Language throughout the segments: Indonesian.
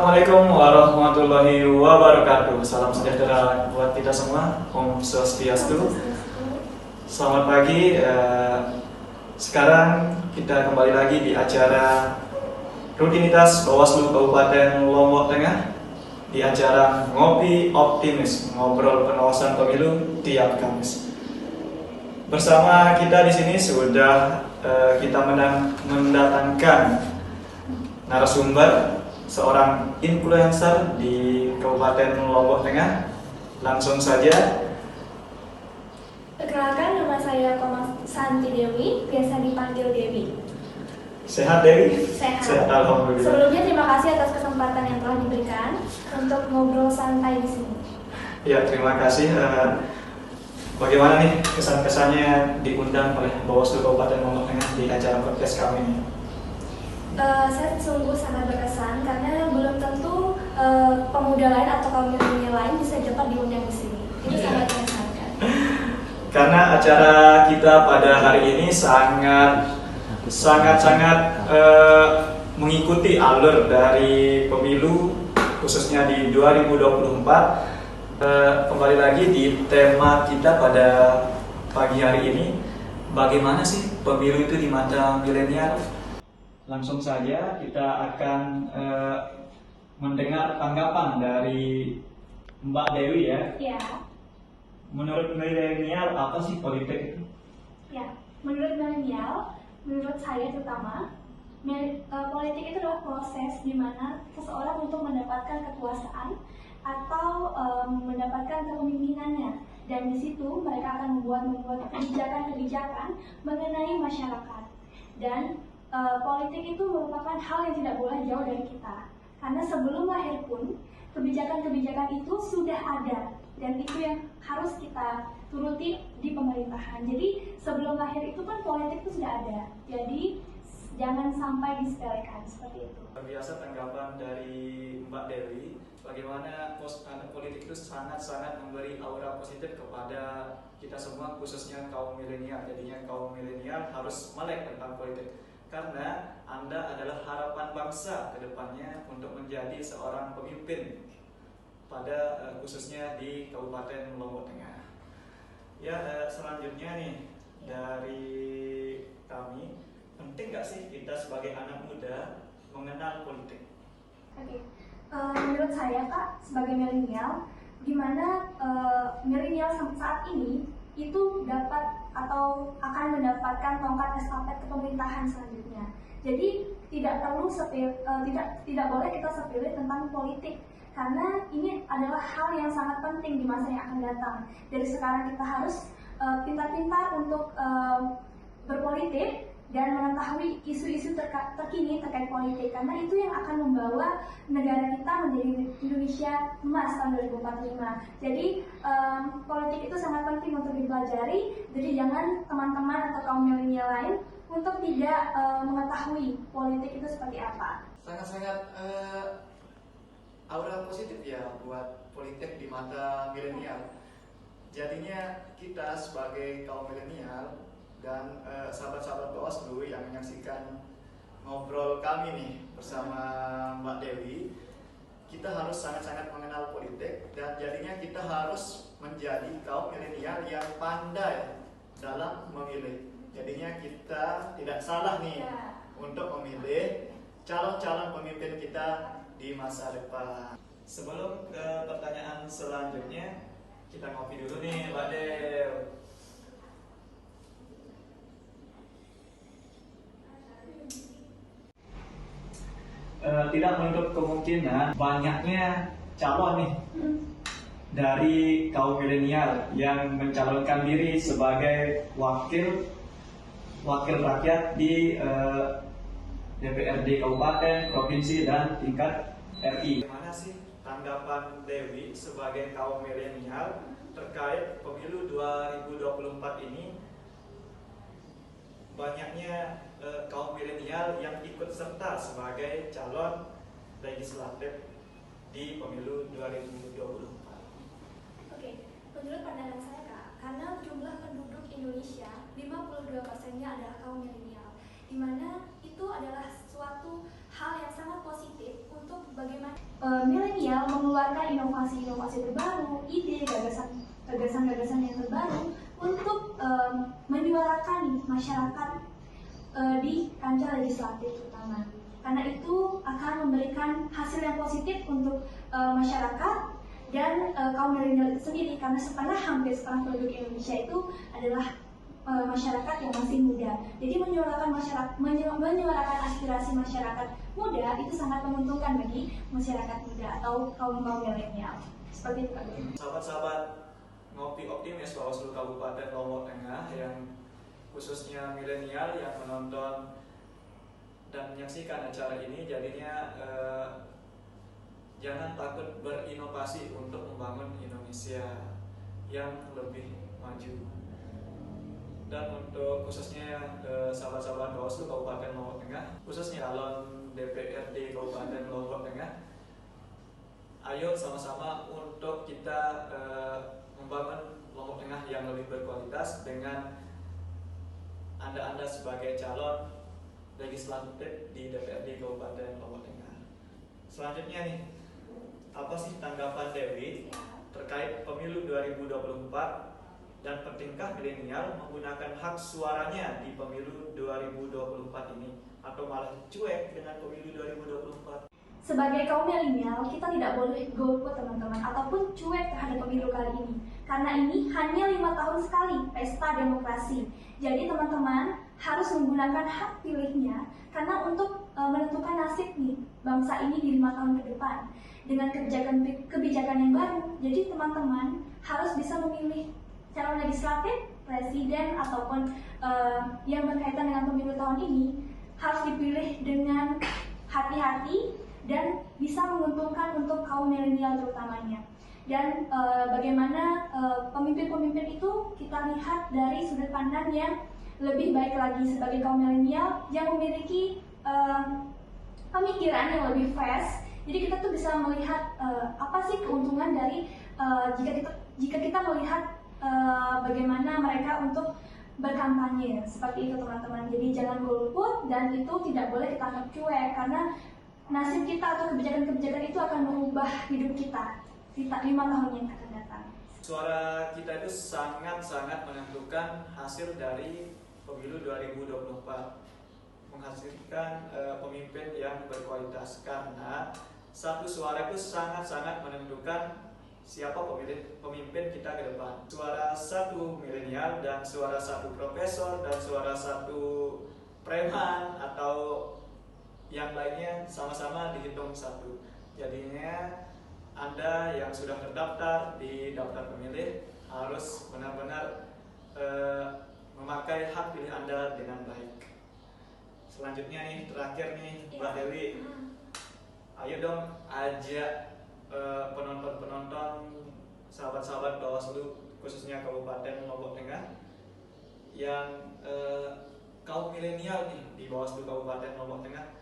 Assalamualaikum warahmatullahi wabarakatuh. Salam sejahtera buat kita semua. Om Swastiastu. Selamat pagi. Sekarang kita kembali lagi di acara rutinitas Bawaslu Kabupaten Lombok Tengah di acara Ngopi Optimis, ngobrol pengawasan pemilu tiap Kamis. Bersama kita di sini sudah kita mendatangkan narasumber, seorang influencer di Kabupaten Lombok Tengah. Langsung saja. Perkenalkan, nama saya Santi Dewi, biasa dipanggil Dewi. Sehat Dewi? Sehat. Sehat, alhamdulillah. Sebelumnya terima kasih atas kesempatan yang telah diberikan untuk ngobrol santai di sini. Ya, terima kasih. Bagaimana nih kesan-kesannya diundang oleh Bawaslu Kabupaten Lombok Tengah di acara podcast kami ini? Saya sungguh sangat berkesan karena belum tentu pemuda lain atau kaum milenial lain bisa dapat diundang di sini. Itu sangat mengesankan. Karena acara kita pada hari ini sangat mengikuti alur dari pemilu, khususnya di 2024. Kembali lagi di tema kita pada pagi hari ini, bagaimana sih pemilu itu di mata milenial? Langsung saja kita akan mendengar tanggapan dari Mbak Dewi ya. Ya. Menurut milenial apa sih politik itu? Ya, menurut milenial, menurut saya terutama, politik itu adalah proses di mana seseorang untuk mendapatkan kekuasaan atau mendapatkan kepemimpinannya, dan di situ mereka akan membuat kebijakan-kebijakan mengenai masyarakat. Dan politik itu merupakan hal yang tidak boleh jauh dari kita, karena sebelum lahir pun kebijakan-kebijakan itu sudah ada, dan itu yang harus kita turuti di pemerintahan. Jadi sebelum lahir itu kan politik itu sudah ada, jadi jangan sampai disepelekan seperti itu. Biasa tanggapan dari Mbak Dewi, bagaimana politik itu sangat memberi aura positif kepada kita semua, khususnya kaum milenial. Jadinya kaum milenial harus melek tentang politik, karena Anda adalah harapan bangsa ke depannya untuk menjadi seorang pemimpin pada khususnya di Kabupaten Lombok Tengah. Ya, selanjutnya nih dari kami, penting nggak sih kita sebagai anak muda mengenal politik? Oke. Menurut saya Kak, sebagai milenial, gimana milenial saat ini itu dapat atau akan mendapatkan tongkat estafet kepemerintahan selanjutnya. Jadi tidak boleh kita sepele tentang politik, karena ini adalah hal yang sangat penting di masa yang akan datang. Dari sekarang kita harus pintar-pintar untuk berpolitik dan mengetahui isu-isu terkini terkait politik, karena itu yang akan membawa negara kita menjadi Indonesia emas tahun 2045. Jadi politik itu sangat penting untuk dipelajari. Jadi jangan teman-teman atau kaum milenial lain untuk tidak mengetahui politik itu seperti apa. Sangat aura positif ya buat politik di mata milenial. Jadinya kita sebagai kaum milenial dan sahabat-sahabat Bawaslu yang menyaksikan ngobrol kami nih bersama Mbak Dewi, kita harus sangat-sangat mengenal politik, dan jadinya kita harus menjadi kaum milenial yang pandai dalam memilih. Jadinya kita tidak salah nih untuk memilih calon-calon pemimpin kita di masa depan. Sebelum ke pertanyaan selanjutnya, kita ngopi dulu nih Mbak Dewi. Tidak menutup kemungkinan banyaknya calon nih dari kaum milenial yang mencalonkan diri sebagai wakil rakyat di DPRD kabupaten, provinsi, dan tingkat RI. Bagaimana sih tanggapan Dewi sebagai kaum milenial terkait pemilu 2024 ini? Banyaknya kaum milenial yang ikut serta sebagai calon legislatif di pemilu 2024. Oke, menurut pandangan saya Kak, karena jumlah penduduk Indonesia 52%-nya adalah kaum milenial, di mana itu adalah suatu hal yang sangat positif untuk bagaimana milenial mengeluarkan inovasi-inovasi terbaru, ide, gagasan-gagasan yang terbaru untuk menyuarakan masyarakat di kancah legislatif terutama. Karena itu akan memberikan hasil yang positif untuk masyarakat dan kaum milenial itu sendiri, karena hampir setengah penduduk Indonesia itu adalah masyarakat yang masih muda. Jadi menyuarakan aspirasi masyarakat muda itu sangat menguntungkan bagi masyarakat muda atau kaum milenial. Seperti itu, Kak. Sahabat-sahabat Ngopi Optimis Bawaslu Kabupaten Lombok Tengah yang khususnya milenial yang menonton dan menyaksikan acara ini, jadinya jangan takut berinovasi untuk membangun Indonesia yang lebih maju. Dan untuk khususnya sahabat-sahabat Bawaslu Kabupaten Lombok Tengah, khususnya calon DPRD Kabupaten Lombok Tengah, ayo sama-sama untuk kita membangun Lombok Tengah yang lebih berkualitas dengan Anda sebagai calon legislatif di DPRD Kabupaten Lombok Tengah. Selanjutnya nih, apa sih tanggapan Dewi terkait pemilu 2024 dan pentingkah milenial menggunakan hak suaranya di pemilu 2024 ini, atau malah cuek dengan pemilu 2024? Sebagai kaum milenial, kita tidak boleh golput teman-teman, ataupun cuek terhadap pemilu kali ini. Karena ini hanya 5 tahun sekali pesta demokrasi. Jadi teman-teman harus menggunakan hak pilihnya, karena untuk menentukan nasib nih bangsa ini di 5 tahun ke depan dengan kebijakan yang baru. Jadi teman-teman harus bisa memilih calon legislatif, presiden, ataupun yang berkaitan dengan pemilu tahun ini harus dipilih dengan hati-hati dan bisa menguntungkan untuk kaum milenial terutamanya. Dan bagaimana pemimpin-pemimpin itu kita lihat dari sudut pandang yang lebih baik lagi sebagai kaum milenial yang memiliki pemikiran yang lebih fresh. Jadi kita tuh bisa melihat apa sih keuntungan dari jika kita melihat bagaimana mereka untuk berkampanye. Seperti itu teman-teman. Jadi jangan golput dan itu tidak boleh kita anggap cuek, karena nasib kita atau kebijakan-kebijakan itu akan mengubah hidup kita 5 tahun yang akan datang. Suara kita itu sangat-sangat menentukan hasil dari pemilu 2024, menghasilkan pemimpin yang berkualitas, karena satu suara itu sangat-sangat menentukan siapa pemimpin kita ke depan. Suara satu milenial dan suara satu profesor dan suara satu preman atau yang lainnya sama-sama dihitung satu. Jadinya Anda yang sudah terdaftar di daftar pemilih harus benar-benar memakai hak pilih Anda dengan baik. Selanjutnya nih, terakhir nih Mbak Dewi, ayo dong ajak penonton-penonton, sahabat-sahabat Bawaslu khususnya Kabupaten Lombok Tengah yang kaum milenial nih di Bawaslu Kabupaten Lombok Tengah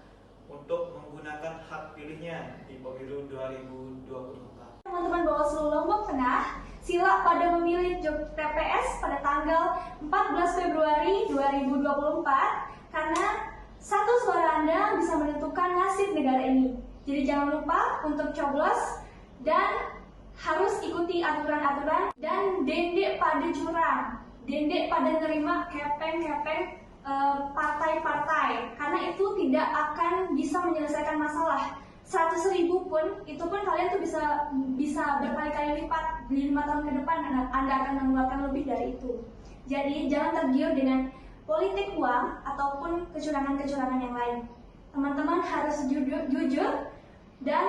untuk menggunakan hak pilihnya di pemilu 2024. Teman-teman Bawaslu Lombok Tengah, sila pada memilih TPS pada tanggal 14 Februari 2024 karena satu suara Anda bisa menentukan nasib negara ini. Jadi jangan lupa untuk coblos dan harus ikuti aturan-aturan dan dendek pada curang, dendek pada nerima kepeng-kepeng partai-partai, karena itu tidak akan bisa menyelesaikan masalah. 100.000 pun, itu pun kalian tuh bisa berkali-kali lipat di 5 tahun ke depan Anda akan mengeluarkan lebih dari itu. Jadi jangan tergiur dengan politik uang ataupun kecurangan-kecurangan yang lain. Teman-teman harus jujur dan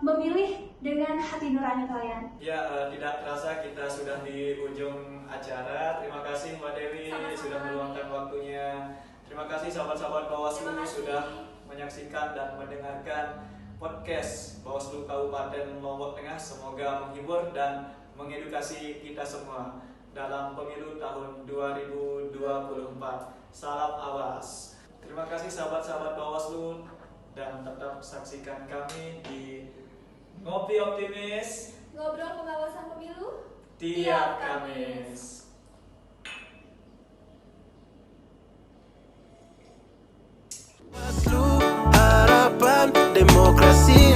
memilih dengan hati nurani kalian. Ya, tidak terasa kita sudah di ujung acara. Terima kasih Mbak Dewi sudah meluangkan waktunya. Terima kasih sahabat-sahabat Bawaslu sudah menyaksikan dan mendengarkan podcast Bawaslu Kabupaten Lombok Tengah. Semoga menghibur dan mengedukasi kita semua dalam pemilu tahun 2024. Salam awas. Terima kasih sahabat-sahabat Bawaslu dan tetap saksikan kami di Ngopi Optimis, ngobrol pengawasan pemilu tiap Kamis. Bawaslu, harapan demokrasi.